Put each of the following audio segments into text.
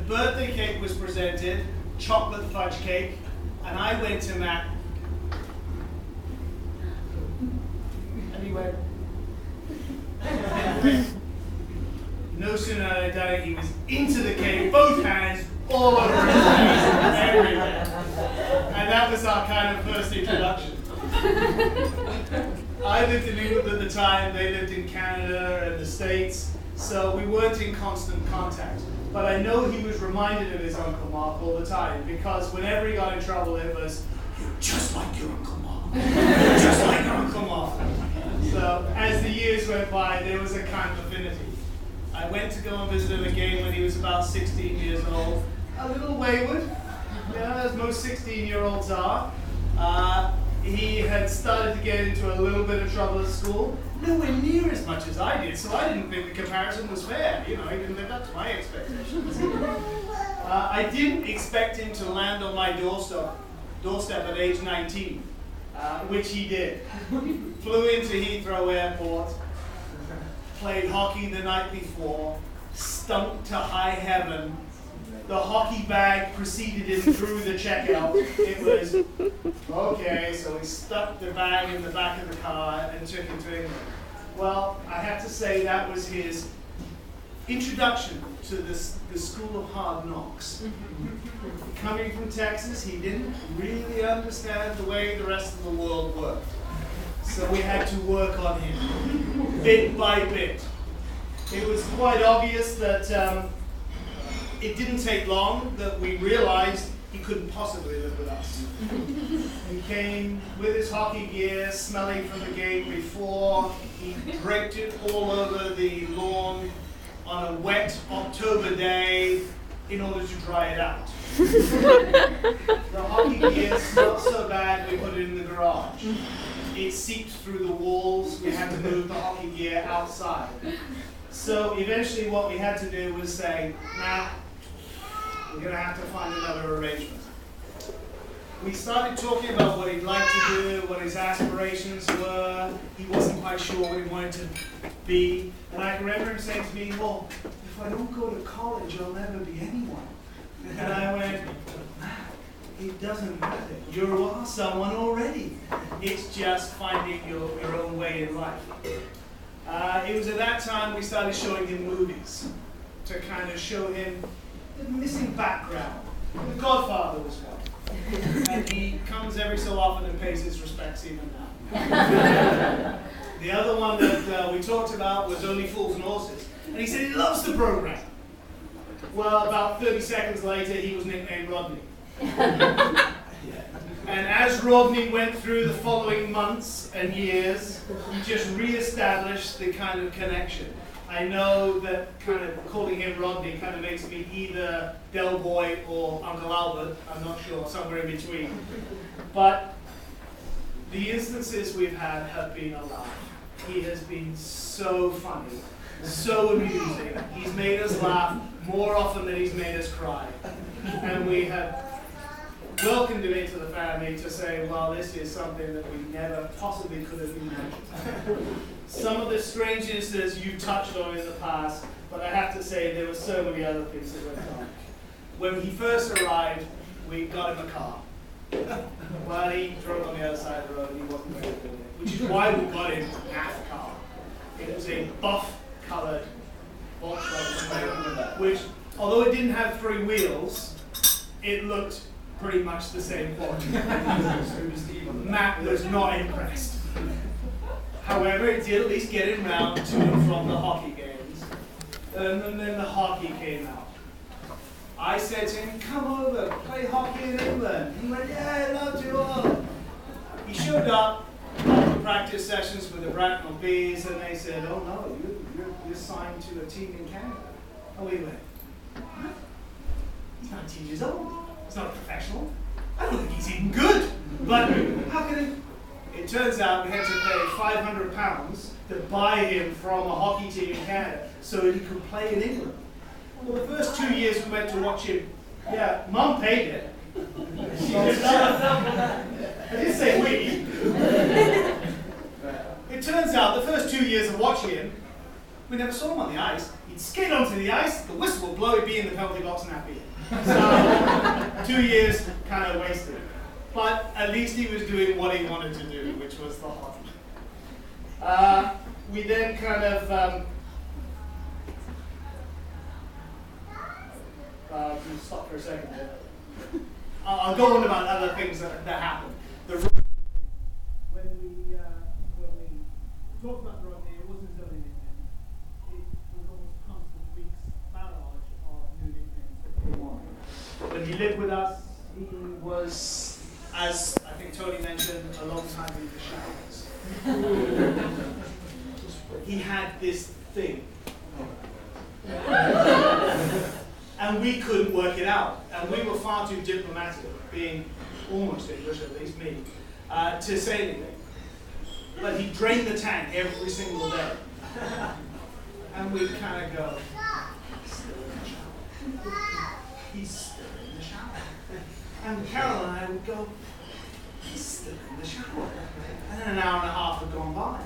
birthday cake was presented, chocolate fudge cake, and I went to Matt. And he went. No sooner had I done it, he was into the cake, both hands, all over his face, everywhere. And that was our kind of first introduction. I lived in England at the time, they lived in Canada and the States, so we weren't in constant contact. But I know he was reminded of his Uncle Mark all the time, because whenever he got in trouble, it was, "You're just like your Uncle Mark. You're just like your Uncle Mark." So as the years went by, there was a kind of affinity. I went to go and visit him again when he was about 16 years old. A little wayward, as most 16-year-olds are. He had started to get into a little bit of trouble at school, nowhere near as much as I did, so I didn't think the comparison was fair. He didn't live up to my expectations. I didn't expect him to land on my doorstep at age 19, which he did. Flew into Heathrow Airport, played hockey the night before, stunk to high heaven. The hockey bag preceded him through the checkout. It was, okay, so he stuck the bag in the back of the car and took him to England. Well, I have to say that was his introduction to the school of hard knocks. Coming from Texas, he didn't really understand the way the rest of the world worked. So we had to work on him, bit by bit. It was quite obvious that it didn't take long that we realized he couldn't possibly live with us. He came with his hockey gear, smelling from the game before. He draped it all over the lawn on a wet October day in order to dry it out. The hockey gear smelled so bad we put it in the garage. It seeped through the walls. We had to move the hockey gear outside. So eventually what we had to do was say, nah, we're going to have to find another arrangement. We started talking about what he'd like to do, what his aspirations were. He wasn't quite sure what he wanted to be. And I can remember him saying to me, well, if I don't go to college, I'll never be anyone. And I went, it doesn't matter. You are someone already. It's just finding your own way in life. It was at that time we started showing him movies to kind of show him the missing background. The Godfather was one. And he comes every so often and pays his respects even now. The other one that we talked about was Only Fools and Horses. And he said he loves the program. Well, about 30 seconds later, he was nicknamed Rodney. And as Rodney went through the following months and years, he just re-established the kind of connection. I know that kind of calling him Rodney kind of makes me either Del Boy or Uncle Albert. I'm not sure, somewhere in between. But the instances we've had have been a laugh. He has been so funny, so amusing. He's made us laugh more often than he's made us cry. And we have welcomed him into the family to say, well, this is something that we never possibly could have imagined. Some of the strangenesses you touched on in the past, but I have to say there were so many other things that went on. When he first arrived, we got him a car. Well, he drove on the other side of the road and he wasn't very good at it, which is why we got him a NAF car. It was a buff-colored Volkswagen, which, although it didn't have 3 wheels, it looked pretty much the same quality. Matt was not impressed. However, it did at least get him round to and from the hockey games. And then the hockey came out. I said to him, come over, play hockey in England. He went, yeah, I'd love to. Oh. He showed up after practice sessions with the Bracknell Bees, and they said, oh no, you're signed to a team in Canada. And we went, what? He's 19 years old. He's not a professional. I don't think he's even good. But how can he? It turns out we had to pay £500 to buy him from a hockey team in Canada so that he could play in England. Well, the first 2 years we went to watch him. Yeah, Mum paid it. I didn't say we. It turns out the first 2 years of watching him, We never saw him on the ice. He'd skate onto the ice, the whistle would blow, he'd be in the penalty box and happy. So 2 years kind of wasted. But at least he was doing what he wanted to do, which was the hockey. We then kind of stop for a second there. I'll go on about other things that happened. When we talked about the Rodney, it wasn't his only nickname. It was almost constant week's barrage of new nicknames that came on. When he lived with us, he was, as I think Tony mentioned, a long time in the showers. He had this thing. And we couldn't work it out. And we were far too diplomatic, being almost English, at least me, to say anything. But he drained the tank every single day. And we'd kind of go, he's still in the shower. He's still in the shower. And Carol and I would go, he's still in the shower. And then an hour and a half had gone by.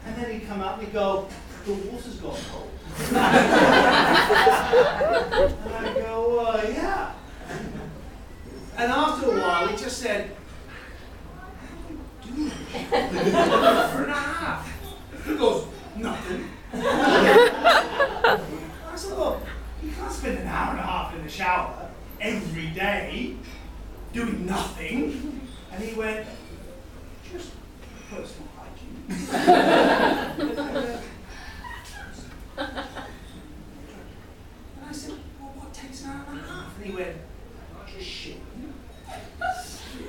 And then he'd come up and he'd go, the water's gone cold. And I go, yeah. And after a while, he just said, dude, for an hour. He goes, nothing. I said, look, you can't spend an hour and a half in the shower every day doing nothing. And he went, just personal hygiene. And I said, well, what takes an hour and a half? And he went, just shave it.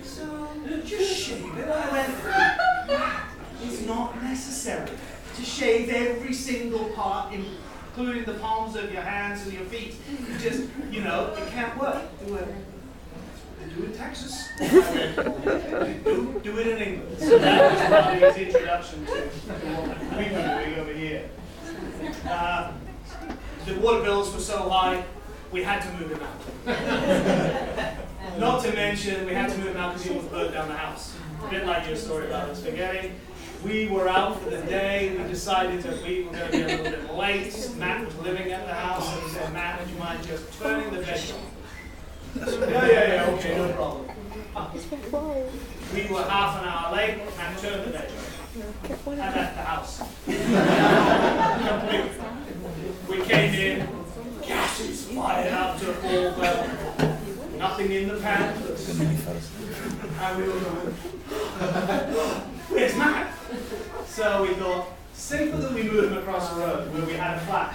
So, just shave it. I went, it's not necessary to shave every single part, including the palms of your hands and your feet. You just, it can't work. Do it in Texas. Do it in England. So that was probably his introduction to what we were doing over here. The water bills were so high, we had to move him out. Not to mention, we had to move him out because he almost burnt down the house. A bit like your story about the spaghetti. We were out for the day. We decided that we were going to be a little bit late. Matt was living at the house, and we said, Matt, would you mind just turning the veg on? Yeah, okay, no problem. We were half an hour late, and turned the veg on. I left the house. Completely. We came in, gases fired up to a full level, nothing in the pan. And we were going, where's Matt? So we thought, safer that we move him across the road where we had a flat.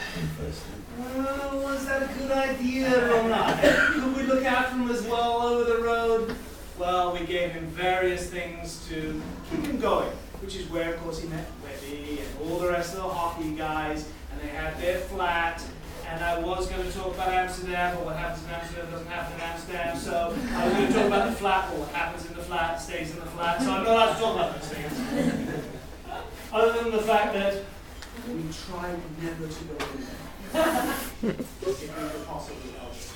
Was that a good idea or not? Could we look after him as well over the road? Well, we gave him various things to keep him going, which is where, of course, he met Webby and all the rest of the hockey guys, and they had their flat. And I was going to talk about Amsterdam, but what happens in Amsterdam doesn't happen in Amsterdam. So I was going to talk about the flat, but what happens in the flat stays in the flat. So I'm not allowed to talk about those things. Other than the fact that we tried never to go in there. If we could possibly help it.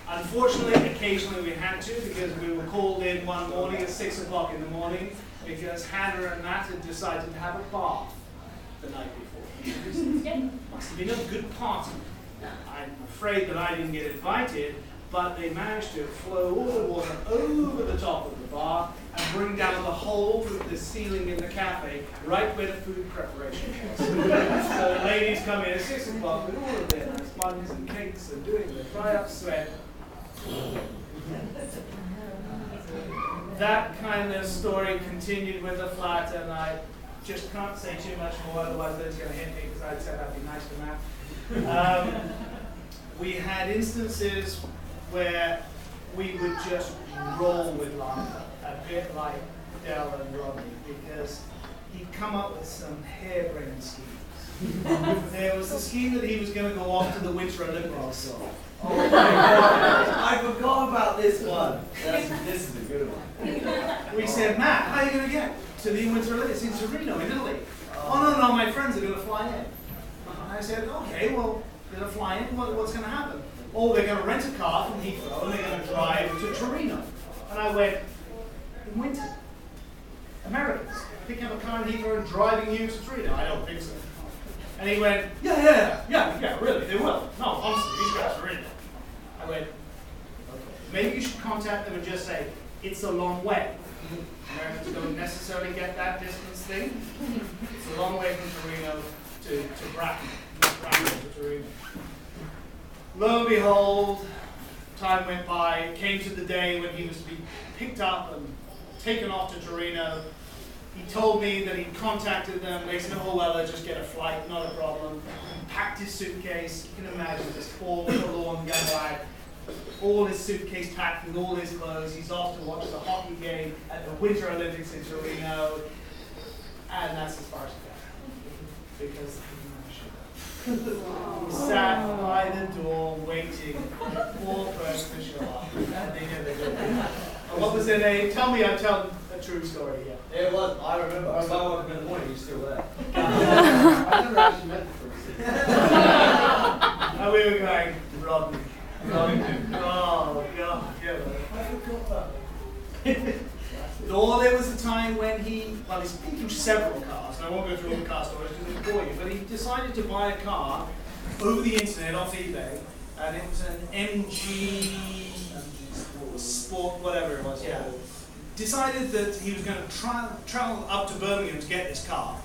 Unfortunately, occasionally we had to, because we were called in one morning at 6 o'clock in the morning because Hannah and Matt had decided to have a bath the night before. Must have been a good party. I'm afraid that I didn't get invited, but they managed to flow all the water over the top of the bar and bring down the whole of the ceiling in the cafe right where the food preparation was. So the ladies come in at 6 o'clock with all of their nice buns and cakes and doing the dry-up sweat. That kind of story continued with the flat, and I just can't say too much more, otherwise Lynn's going to hit me because I said I'd be nice to Matt. We had instances where we would just roll with laughter, a bit like Del and Rodney, because he'd come up with some harebrained schemes. There was the scheme that he was going to go off to the Winter Olympics. Oh my God! I forgot about this one. This is a good one. We said, Matt, how are you going to get to the Winter Olympics in Torino, in Italy? Oh, no, my friends are going to fly in. I said, okay, well, they're going to fly in. What's going to happen? Oh, they're going to rent a car from Heathrow and they're going to drive to Torino. And I went, in winter? Americans picking up a car in Heathrow and driving you to Torino? I don't think so. And he went, yeah, really, they will. No, honestly, these guys are in there. I went, okay. Maybe you should contact them and just say, it's a long way. Americans don't necessarily get that distance thing. It's a long way from Torino to Bracken. Bracken to Torino. Lo and behold, time went by, came to the day when he was to be picked up and taken off to Torino. He told me that he'd contacted them. They said, oh, well, they'll just get a flight, not a problem. He packed his suitcase. You can imagine this poor, forlorn guy, all his suitcase packed with all his clothes. He's off to watch the hockey game at the Winter Olympics in Torino. And that's as far as he got. Because he sat by the door waiting for the poor person to show up. And they never did. And what was their name? Tell me, I'm telling a true story here. It was, I remember. I was about 1 in the morning, you're still there. I never actually met the person. And we were going, Rodney. Oh, God. Yeah, I forgot about it. Or there was a time when he's been through several cars, and I won't go through all the car stories because it'll bore you, but he decided to buy a car over the internet off eBay, and it was an MG Sport, whatever it was, yeah. Decided that he was going to travel up to Birmingham to get this car.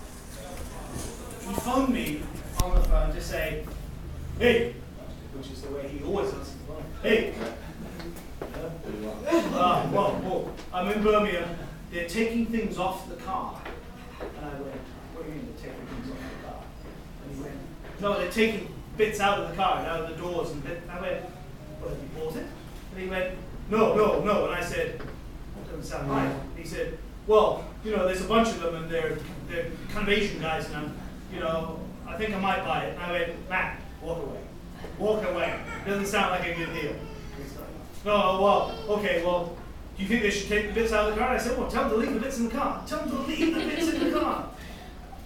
He phoned me on the phone to say, hey, which is the way he always answers the phone, hey, well, I'm in Birmingham. They're taking things off the car. And I went, what do you mean they're taking things off the car? And he went, no, they're taking bits out of the car and out of the doors. And I went, well, have you bought it? And he went, no. And I said, that doesn't sound right. And he said, well, there's a bunch of them and they're kind of Asian guys and I think I might buy it. And I went, Matt, walk away. Walk away. Doesn't sound like a good deal. No, well, okay, well, do you think they should take the bits out of the car? I said, well, tell them to leave the bits in the car. Tell them to leave the bits in the car.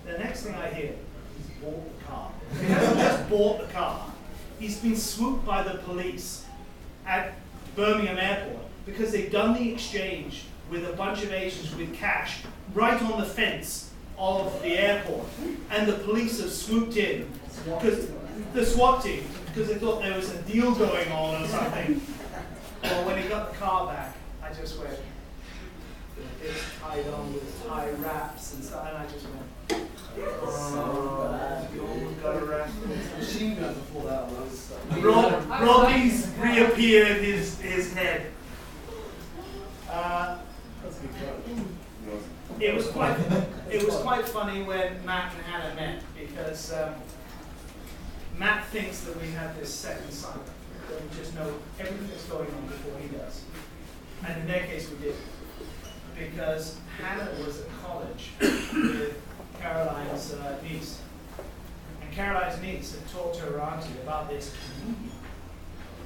The next thing I hear, he's bought the car. He hasn't just bought the car. He's been swooped by the police at Birmingham Airport because they've done the exchange with a bunch of Asians with cash right on the fence of the airport. And the police have swooped in, because the SWAT team, because they thought there was a deal going on or something. Well, when he got the car back, I just went, it's tied on with tie wraps and stuff, and I just went, oh, you almost got arrested. Machine gun before that was. Robbie's reappeared his head. It was quite funny when Matt and Hannah met, because Matt thinks that we have this second son. We just know everything that's going on before he does. And in their case, we did. Because Hannah was at college with Caroline's niece. And Caroline's niece had talked to her auntie about this comedian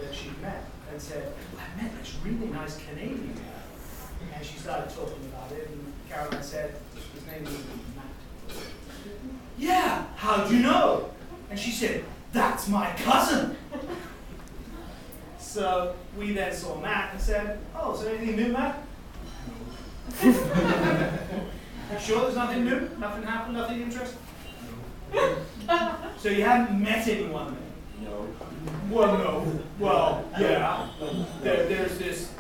that she'd met and said, I met this really nice Canadian guy. And she started talking about it, and Caroline said, his name was Matt. Yeah, how'd you know? And she said, that's my cousin. So we then saw Matt and said, oh, is there anything new, Matt? You sure there's nothing new? Nothing happened? Nothing interesting? So you haven't met anyone then? No. Well, no. Well, yeah. There's this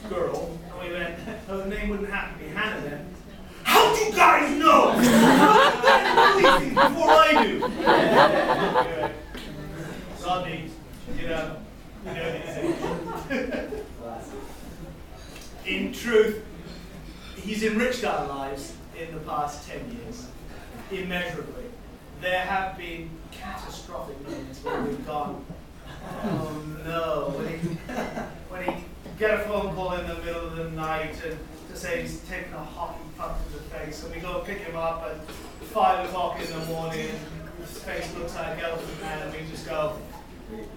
girl. And we went, oh, the name wouldn't have to be Hannah then. How'd you guys know? I know these things before I do. Good. Rodney, in truth, he's enriched our lives in the past 10 years, immeasurably. There have been catastrophic moments where we've gone, oh no, when he get a phone call in the middle of the night to say he's taken a hockey puck to the face, and we go pick him up at 5 o'clock in the morning, and his face looks like Elephant Man, and we just go,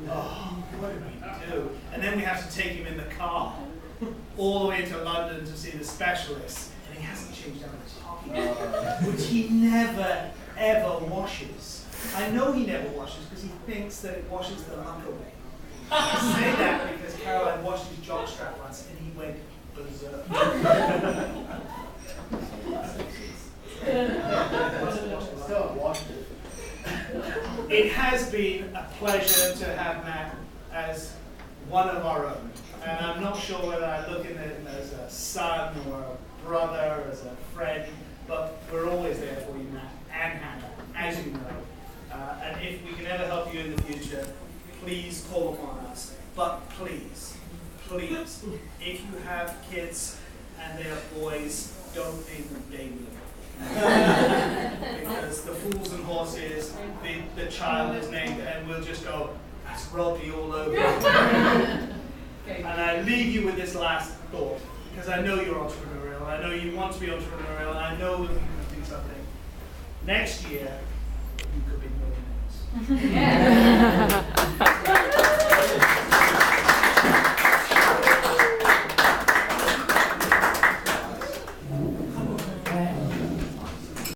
oh, what did we do? And then we have to take him in the car all the way to London to see the specialist, and he hasn't changed out his hockey puck, which he never ever washes. I know he never washes because he thinks that it washes the muck away. I say that because Caroline washed his jockstrap once and he went berserk. Still watched it. It has been a pleasure to have Matt as one of our own. And I'm not sure whether I look at him as a son or a brother, as a friend, but we're always there for you, Matt, and Hannah, as you know. And if we can ever help you in the future, please call upon us. But please, please, if you have kids and they're boys, don't name them Damien. Because the fools and horses, the child is named, and we'll just go, that's Rodney all over. And I leave you with this last thought, because I know you're entrepreneurial, I know you want to be entrepreneurial, and I know that you can do something. Next year, you could be millionaires.